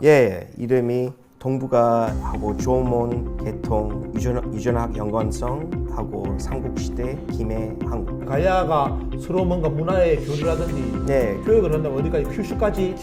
이름이 동북아하고 조몬, 개통, 유전학 연관성하고 삼국시대, 김해, 한국. 가야가 서로 뭔가 문화의 교류라든지 교육을 한다면 어디까지 큐슈까지?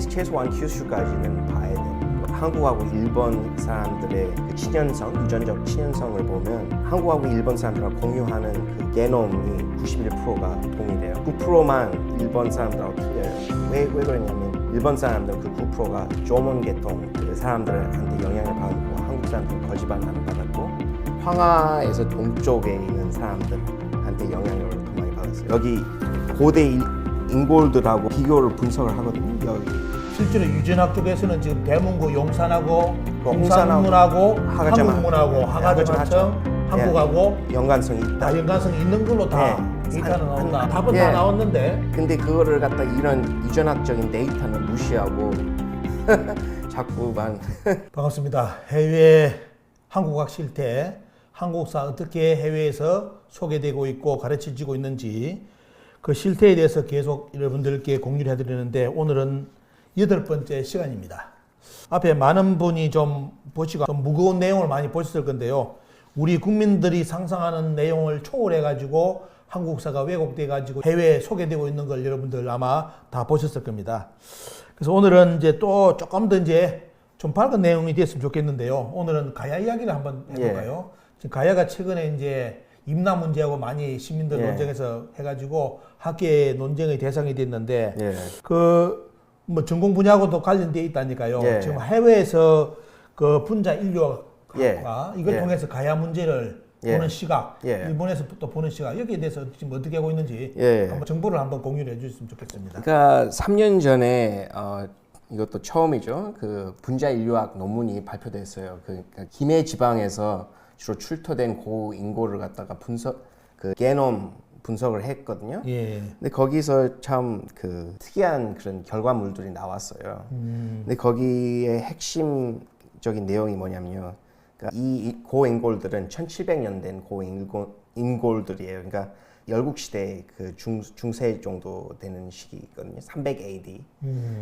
최소한 큐슈까지는 봐야 돼요. 한국하고 일본 사람들의 그 친연성, 유전적 친연성을 보면 한국하고 일본 사람들과 공유하는 그 게놈이 91%가 동일해요. 9%만 일본 사람들하고 틀려요. 왜 그러냐면 일본 사람들 그 9%가 조몬 계통 그 사람들한테 영향을 받고 한국 사람들은 거짓말을 받았고 황하에서 동쪽에 있는 사람들한테 영향을 더 많이 받았어요. 여기 고대 인골들하고 비교를 분석을 하거든요. 여기 실제로 유전학 쪽에서는 지금 대문고 용산하고 홍산문하고 한국문하고 하가점하청 한국하고 연관성이 있다. 연관성이 있는 걸로 다 데이터는 나온다. 답은 다 나왔는데 근데 그거를 갖다 이런 유전학적인 데이터는 무시하고 자꾸만 반갑습니다. 해외 한국학 실태, 한국사 어떻게 해외에서 소개되고 있고 가르쳐지고 있는지 그 실태에 대해서 계속 여러분들께 공유를 해드리는데 오늘은 8번째 시간입니다. 앞에 많은 분이 좀 보시고 좀 무거운 내용을 많이 보셨을 건데요. 우리 국민들이 상상하는 내용을 초월해가지고 한국사가 왜곡돼가지고 해외에 소개되고 있는 걸 여러분들 아마 다 보셨을 겁니다. 그래서 오늘은 이제 또 조금 더 이제 좀 밝은 내용이 됐으면 좋겠는데요. 오늘은 가야 이야기를 한번 해볼까요? 지금 가야가 최근에 이제 임나 문제하고 많이 시민들 논쟁에서 해가지고 학계 논쟁의 대상이 됐는데 뭐 전공 분야하고도 관련되어 있다니까요. 지금 해외에서 그 분자 인류학과 이걸 통해서 가야 문제를 보는 시각, 일본에서 또 보는 시각 여기에 대해서 지금 어떻게 하고 있는지 한번 정보를 한번 공유를 해주셨으면 좋겠습니다. 그러니까 3년 전에 이것도 처음이죠. 그 분자 인류학 논문이 발표됐어요. 그러니까 김해 지방에서 주로 출토된 고인고를 갖다가 그 게놈 분석을 했거든요. 근데 거기서 참 그 특이한 그런 결과물들이 나왔어요. 근데 거기에 핵심적인 내용이 뭐냐면요. 그러니까 이 고인골들은 1700년 된 고인골들이에요. 그러니까 열국시대 그 중세 정도 되는 시기거든요. 300 AD.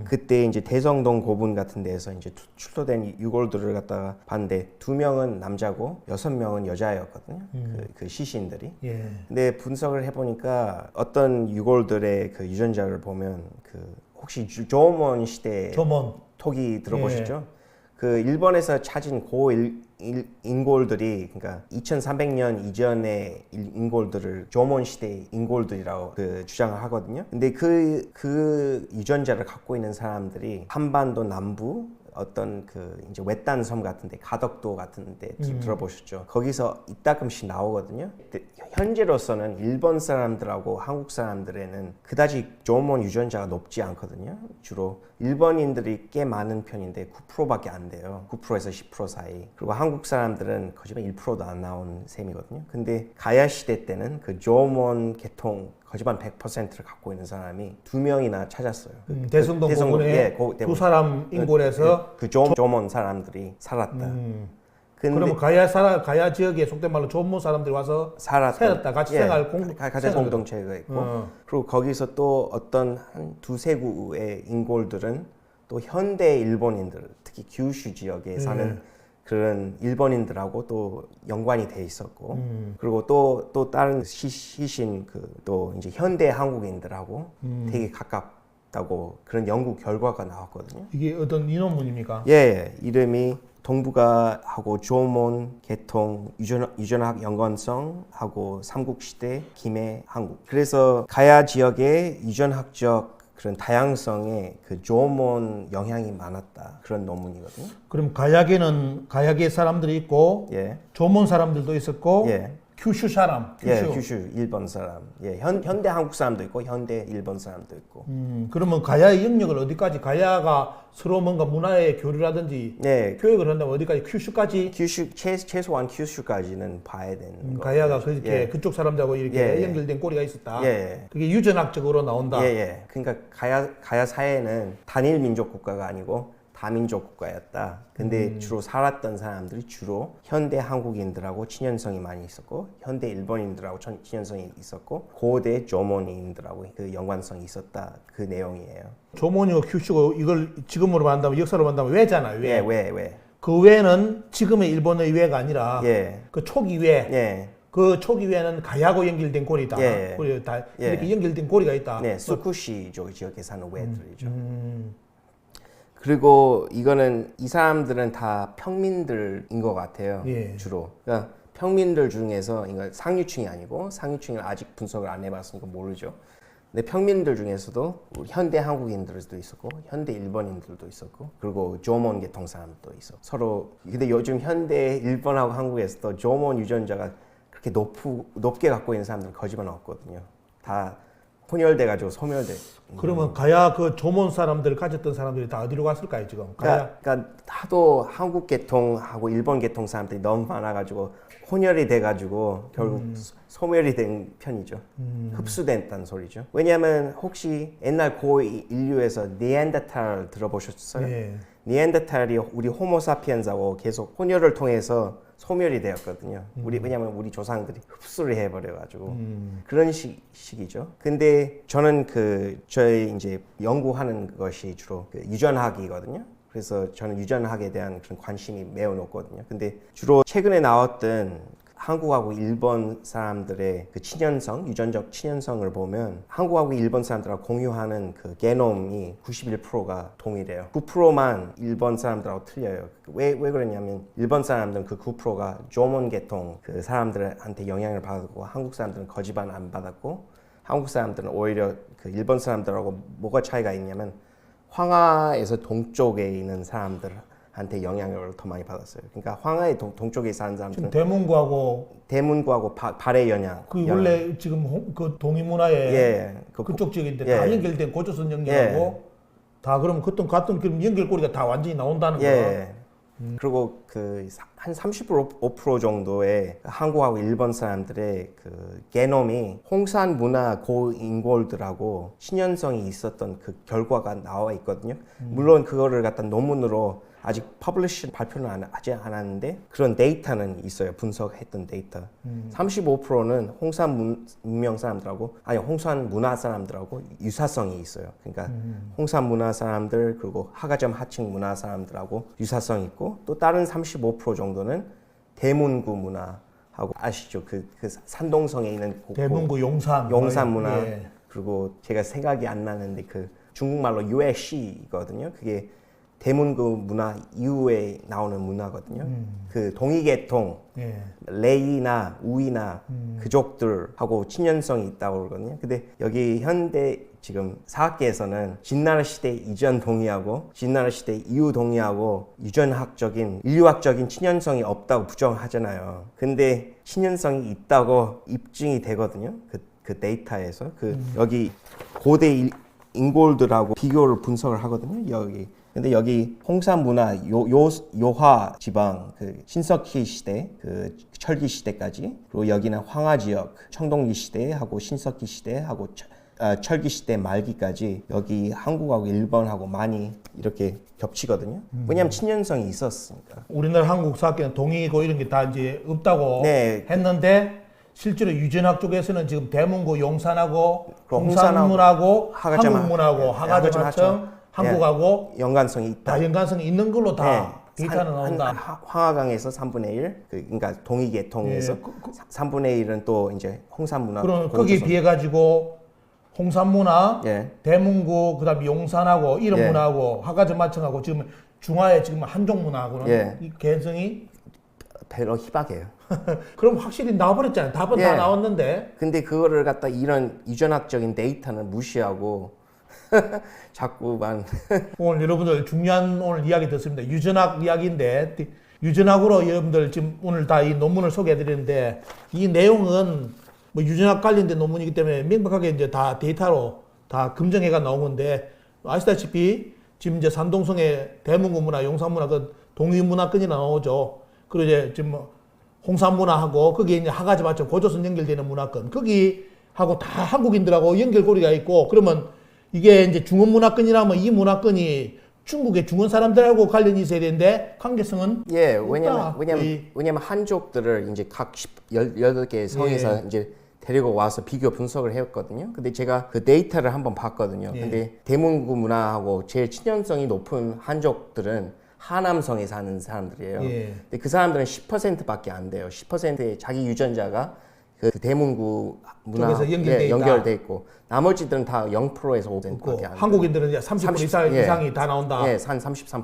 그때 이제 대성동 고분 같은 데에서 이제 출토된 유골들을 갖다가 봤는데 2명은 남자고 6명은 여자였거든요. 그 시신들이. 근데 분석을 해보니까 어떤 유골들의 그 유전자를 보면 그 혹시 조몬 시대 토기 들어보셨죠? 그 일본에서 찾은 인골들이 그러니까 2300년 이전의 인골들을 조몬 시대의 인골들이라고 그 주장을 하거든요. 근데 그 유전자를 갖고 있는 사람들이 한반도 남부 어떤 그 이제 외딴 섬 같은데 가덕도 같은데 들어보셨죠? 거기서 이따금씩 나오거든요. 현재로서는 일본 사람들하고 한국 사람들에는 그다지 조몬 유전자가 높지 않거든요. 주로 일본인들이 꽤 많은 편인데 9%밖에 안 돼요. 9%에서 10% 사이. 그리고 한국 사람들은 거짓말 1%도 안 나온 셈이거든요. 근데 가야 시대 때는 그 조몬 계통 거짓말 100%를 갖고 있는 사람이 2명이나 찾았어요. 대성동 고분에 두 사람 인골에서 그 조몬 사람들이 살았다. 그러면 가야 지역에 속된 말로 조몬 사람들이 와서 살았다. 같이 생활 가정 공동체가 있고 그리고 거기서 또 어떤 한 두세 구의 인골들은 또 현대 일본인들 특히 규슈 지역에 사는 그런 일본인들하고 또 연관이 돼 있었고 그리고 또 다른 시신 또 이제 현대 한국인들하고 되게 가깝다고 그런 연구 결과가 나왔거든요. 이게 어떤 이 논문입니까? 이름이 동북아하고 조몬, 개통, 유전학 연관성하고 삼국시대, 김해, 한국. 그래서 가야 지역의 유전학적 그런 다양성에 그 조몬 영향이 많았다. 그런 논문이거든요. 그럼 가야계는 가야계 사람들이 있고 조몬 사람들도 있었고 규슈 사람, 규슈 일본 사람, 현대 한국 사람도 있고 현대 일본 사람도 있고. 그러면 가야의 영역을 어디까지? 가야가 서로 뭔가 문화의 교류라든지 교육을 한다면 어디까지? 큐슈까지? 최소한 큐슈까지는 봐야 되는 거. 가야가 그렇게 그쪽 사람들하고 이렇게 연결된 꼬리가 있었다. 그게 유전학적으로 나온다. 그러니까 가야 사회는 단일 민족 국가가 아니고 다민족 국가였다. 근데 주로 살았던 사람들이 주로 현대 한국인들하고 친연성이 많이 있었고 현대 일본인들하고 친연성이 있었고 고대 조몬인들하고 그 연관성이 있었다. 그 내용이에요. 조모니고 큐슈고 이걸 지금으로 만다면 역사로 만다면 왜잖아요. 왜? 왜? 그 왜는 지금의 일본의 왜가 아니라 예. 그 초기 왜. 예. 그 초기 왜는 가야고 연결된 고리다. 예. 고리 다 예. 이렇게 연결된 고리가 있다. 네, 수쿠시 지역에 사는 왜들이죠. 그리고 이거는 이 사람들은 다 평민들인 것 같아요. 예. 주로. 그러니까 평민들 중에서 이거 상류층이 아니고 상류층을 아직 분석을 안 해봤으니까 모르죠. 근데 평민들 중에서도 우리 현대 한국인들도 있었고 현대 일본인들도 있었고 그리고 조몬 계통 사람도 있어. 서로 근데 요즘 현대 일본하고 한국에서도 조몬 유전자가 그렇게 높게 갖고 있는 사람들은 거짓말 없거든요. 다 혼혈돼가지고 소멸돼. 그러면 가야 그 조몬 사람들 가졌던 사람들이 다 어디로 갔을까요 지금? 가야. 그러니까 하도 한국 계통하고 일본 계통 사람들이 너무 많아가지고 혼혈이 돼가지고 결국 소멸이 된 편이죠. 흡수됐다는 소리죠. 왜냐하면 혹시 옛날 고인류에서 니안데탈 들어보셨어요? 예. 니안데탈이 우리 호모사피엔스하고 계속 혼혈을 통해서 소멸이 되었거든요. 왜냐하면 우리 조상들이 흡수를 해버려가지고 그런 식이죠. 근데 저는 저희 이제 연구하는 것이 주로 유전학이거든요. 그래서 저는 유전학에 대한 그런 관심이 매우 높거든요. 근데 주로 최근에 나왔던 한국하고 일본 사람들의 그 친연성, 유전적 친연성을 보면 한국하고 일본 사람들하고 공유하는 그 게놈이 91%가 동일해요. 9%만 일본 사람들하고 틀려요. 왜 그러냐면 일본 사람들은 그 9%가 조몬 계통 그 사람들한테 영향을 받았고 한국 사람들은 거짓말 안 받았고 한국 사람들은 오히려 그 일본 사람들하고 뭐가 차이가 있냐면 황하에서 동쪽에 있는 사람들한테 영향을 더 많이 받았어요. 그러니까 황하의 동쪽에 사는 사람들은 대문구하고 발해 영향. 그 원래 지금 그 동이문화에 예, 그쪽 지역인데 예. 다 연결된 고조선 연결하고 다 그럼 같은 그럼 연결고리가 다 완전히 나온다는 거야. 예. 그리고 한 35% 정도의 한국하고 일본 사람들의 그 게놈이 홍산 문화 고인골들하고 친연성이 있었던 그 결과가 나와 있거든요. 물론 그거를 갖다 논문으로 아직 퍼블리시 발표는 하지 않았는데 그런 데이터는 있어요. 분석했던 데이터. 35%는 홍산 문명 사람들하고 홍산 문화 사람들하고 유사성이 있어요. 그러니까 홍산 문화 사람들 그리고 하가점 하층 문화 사람들하고 유사성이 있고 또 다른 35% 정도는 대문구 문화하고 아시죠? 그 산동성에 있는 대문구 용산 문화 예. 그리고 제가 생각이 안 나는데 그 중국말로 유해시거든요. 그게 대문구 문화 이후에 나오는 문화거든요. 그 동이계통, 예. 레이나 우이나 그족들하고 친연성이 있다고 그러거든요. 근데 여기 현대 지금 사학계에서는 진나라 시대 이전 동의하고 진나라 시대 이후 동의하고 유전학적인 인류학적인 친연성이 없다고 부정하잖아요. 근데 친연성이 있다고 입증이 되거든요. 그 데이터에서 여기 고대 인골들하고 비교를 분석을 하거든요. 여기. 근데 여기 홍산 문화 요하 지방 그 신석기 시대 그 철기 시대까지 그리고 여기는 황하 지역 청동기 시대하고 신석기 시대하고 철기 시대 말기까지 여기 한국하고 일본하고 많이 이렇게 겹치거든요. 왜냐하면 친연성이 있었으니까. 우리나라 한국 사학계는 동이고 이런 게 다 이제 없다고 네. 했는데 실제로 유전학 쪽에서는 지금 대문고 용산하고 홍산문하고 한국문하고 하가점 하청 한국하고 연관성이 있다. 다 연관성이 있는 걸로 다 데이터는 나온다. 황하강에서 3분의 1, 그러니까 동이계통에서 3분의 1은 또 이제 홍산문화. 그럼 거기에 비해 가지고 홍산문화, 예. 대문구, 그다음에 용산하고 이런 예. 문화하고 하가점 하청하고 지금 중화에 지금 한족 문화하고는 예. 이 개성이 별로 희박해요. 그럼 확실히 나와버렸잖아요. 답은 다 나왔는데. 근데 그거를 갖다 이런 유전학적인 데이터는 무시하고 자꾸만 오늘 여러분들 중요한 오늘 이야기 듣습니다. 유전학 이야기인데 유전학으로 여러분들 지금 오늘 다 이 논문을 소개해드리는데 이 내용은 뭐 유전학 관련된 논문이기 때문에 명백하게 이제 다 데이터로 다 검증해가 나온 건데 아시다시피 지금 이제 산동성의 대문구 문화, 용산 문화 그 동위문화권이 나오죠. 그리고 이제 지금 홍산 문화하고 거기에 이제 하가지 맞죠 고조선 연결되는 문화권 거기하고 다 한국인들하고 연결고리가 있고 그러면 이게 이제 중원 문화권이라면 이 문화권이 중국의 중원 사람들하고 관련이 있어야 되는데 관계성은 예, 없다. 왜냐면 한족들을 이제 각 18개의 성에서 예. 이제 데리고 와서 비교 분석을 했거든요. 근데 제가 그 데이터를 한번 봤거든요. 예. 근데 대문구 문화하고 제일 친연성이 높은 한족들은 하남성에 사는 사람들이에요. 예. 근데 그 사람들은 10%밖에 안 돼요. 10%의 자기 유전자가 그 대문구 문화하고 쪽에서 연결돼 있다. 연결돼 있고 나머지들은 다 0%에서 5%밖에 안 돼요. 한국인들은 이제 30% 이상이 다 나온다. 예, 한 33%.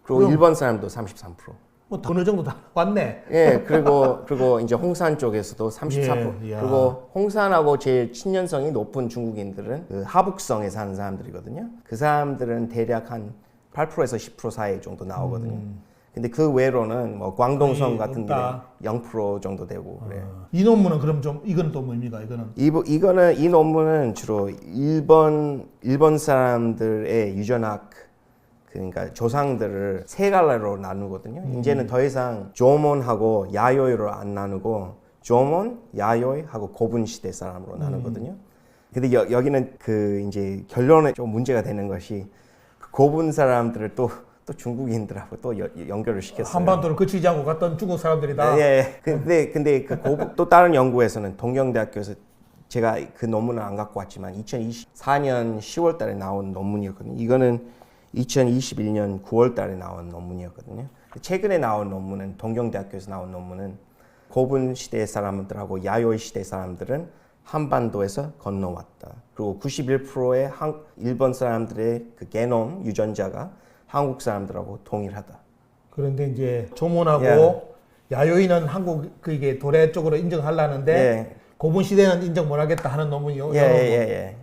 그리고 그럼- 일본 사람도 33%. 뭐 어느 정도 다 왔네. 예, 그리고 이제 홍산 쪽에서도 34%. 예, 이야. 그리고 홍산하고 제일 친연성이 높은 중국인들은 그 하북성에 사는 사람들이거든요. 그 사람들은 대략 한 8%에서 10% 사이 정도 나오거든요. 근데 그 외로는 뭐 광동성 거의 같은 없다. 게 0% 정도 되고 그래요. 이 논문은 그럼 좀 이건 또 뭡니까? 이거는 이 논문은 주로 일본 사람들의 유전학 그러니까 조상들을 세 갈래로 나누거든요. 이제는 더 이상 조몬하고 야요이로 안 나누고 조몬, 야요이하고 고분 시대 사람으로 나누거든요. 근데 여기는 그 이제 결론에 좀 문제가 되는 것이 그 고분 사람들을 또 중국인들하고 또 연결을 시켰어요. 한반도를 거치지 않고 갔던 중국 사람들이다. 예. 근데 그 또 다른 연구에서는 동경대학교에서 제가 그 논문을 안 갖고 왔지만 2024년 10월 달에 나온 논문이었거든요. 이거는 2021년 9월 달에 나온 논문이었거든요. 최근에 나온 논문은 동경대학교에서 나온 논문은 고분 시대 사람들하고 야요이 시대 사람들은 한반도에서 건너왔다. 그리고 91%의 일본 사람들의 그 게놈 유전자가 한국 사람들하고 동일하다. 그런데 이제 조몬하고 예. 야요이는 한국 그게 도래 쪽으로 인정하려는데 예. 고분 시대는 인정 못하겠다 하는 논문이요. 예.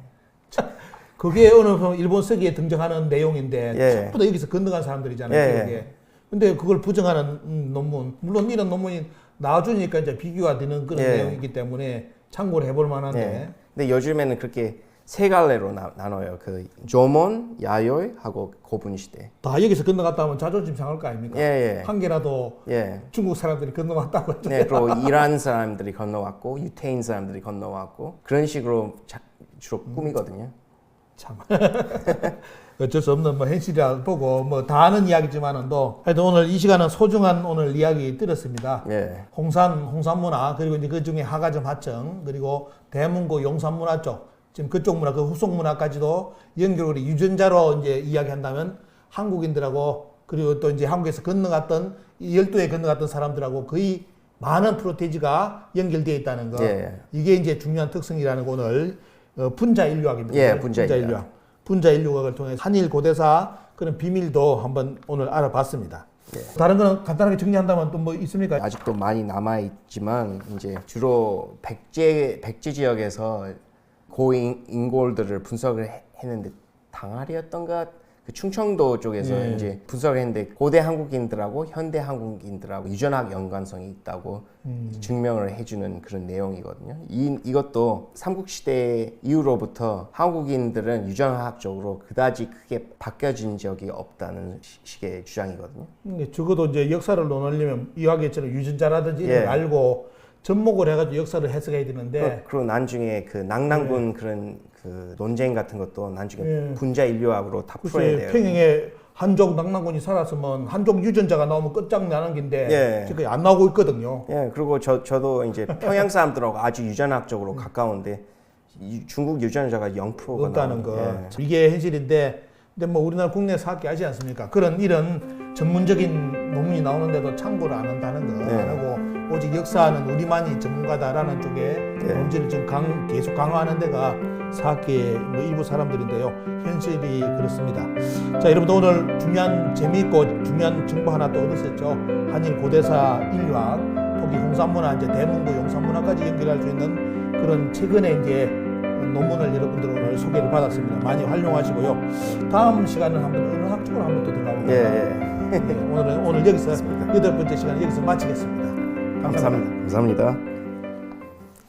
그게 어느 일본 서기에 등장하는 내용인데 예. 전부 다 여기서 건너간 사람들이잖아요. 예. 그게. 근데 그걸 부정하는 논문, 물론 이런 논문이 나와주니까 이제 비교가 되는 그런 예. 내용이기 때문에 참고를 해볼 만한데. 예. 근데 요즘에는 그렇게 세 갈래로 나눠요. 그 조몬, 야요이하고 고분 시대. 다 여기서 건너갔다 하면 자존심 상할 거 아닙니까? 예. 한 개라도 예. 중국 사람들이 건너갔다고 했죠. 네, 그리고 이란 사람들이 건너왔고 유태인 사람들이 건너왔고 그런 식으로 주로 꾸미거든요. 참 어쩔 수 없는 뭐 현실이라 보고 뭐 다 아는 이야기지만은 또 하여튼 오늘 이 시간은 소중한 오늘 이야기 들었습니다. 예. 홍산 문화 그리고 이제 그 중에 하가점 하청 그리고 대문고 용산 문화 쪽 지금 그쪽 문화 그 후속 문화까지도 연결으로 유전자로 이제 이야기한다면 한국인들하고 그리고 또 이제 한국에서 건너갔던 이 열도에 건너갔던 사람들하고 거의 많은 프로테이지가 연결되어 있다는 거. 예. 이게 이제 중요한 특성이라는 거 오늘 분자 인류학입니다. 예, 분자 인류학. 분자 인류학을 통해 한일 고대사 그런 비밀도 한번 오늘 알아봤습니다. 예. 다른 거는 간단하게 정리한다면 또 뭐 있습니까? 아직도 많이 남아 있지만 이제 주로 백제 지역에서 고인골들을 분석을 했는데 당아리였던가 그 충청도 쪽에서 예. 이제 분석을 했는데 고대 한국인들하고 현대 한국인들하고 유전학 연관성이 있다고 증명을 해주는 그런 내용이거든요. 이것도 삼국시대 이후로부터 한국인들은 유전학적으로 그다지 크게 바뀌어진 적이 없다는 식의 주장이거든요. 적어도 이제 역사를 논하려면 이야기처럼 유전자라든지 이런 걸 예. 알고 접목을 해가지고 역사를 해석해야 되는데 그리고 나중에 그 낙랑군 그런 그 논쟁 같은 것도 나중에 예. 분자 인류학으로 다 풀어야 글쎄 돼요. 평양에 한족 낙랑군이 살았으면 한족 유전자가 나오면 끝장나는 긴데 예. 지금 안 나오고 있거든요. 예, 그리고 저도 이제 평양 사람들하고 아주 유전학적으로 가까운데 중국 유전자가 0%가 없다는 거. 예. 이게 현실인데 근데 뭐 우리나라 국내 사학계 아시지 않습니까? 이런 전문적인 논문이 나오는데도 참고를 안 한다는 거. 네. 안 하고 오직 역사는 우리만이 전문가다라는 쪽에 네. 논지를 지금 계속 강화하는 데가 사학계의 뭐 일부 사람들인데요. 현실이 그렇습니다. 자, 여러분도 오늘 중요한 재미있고 중요한 정보 하나 또 얻으셨죠? 한일 고대사 인류학, 토기 홍산문화, 이제 대문고 용산문화까지 연결할 수 있는 그런 최근에 이제 논문을 여러분들 오늘 소개를 받았습니다. 많이 활용하시고요. 다음 시간은 한번 언어학적으로 한번 또 들어가볼까요? 예. 오늘 여기서 8번째 시간 여기서 마치겠습니다. 감사합니다. 감사합니다.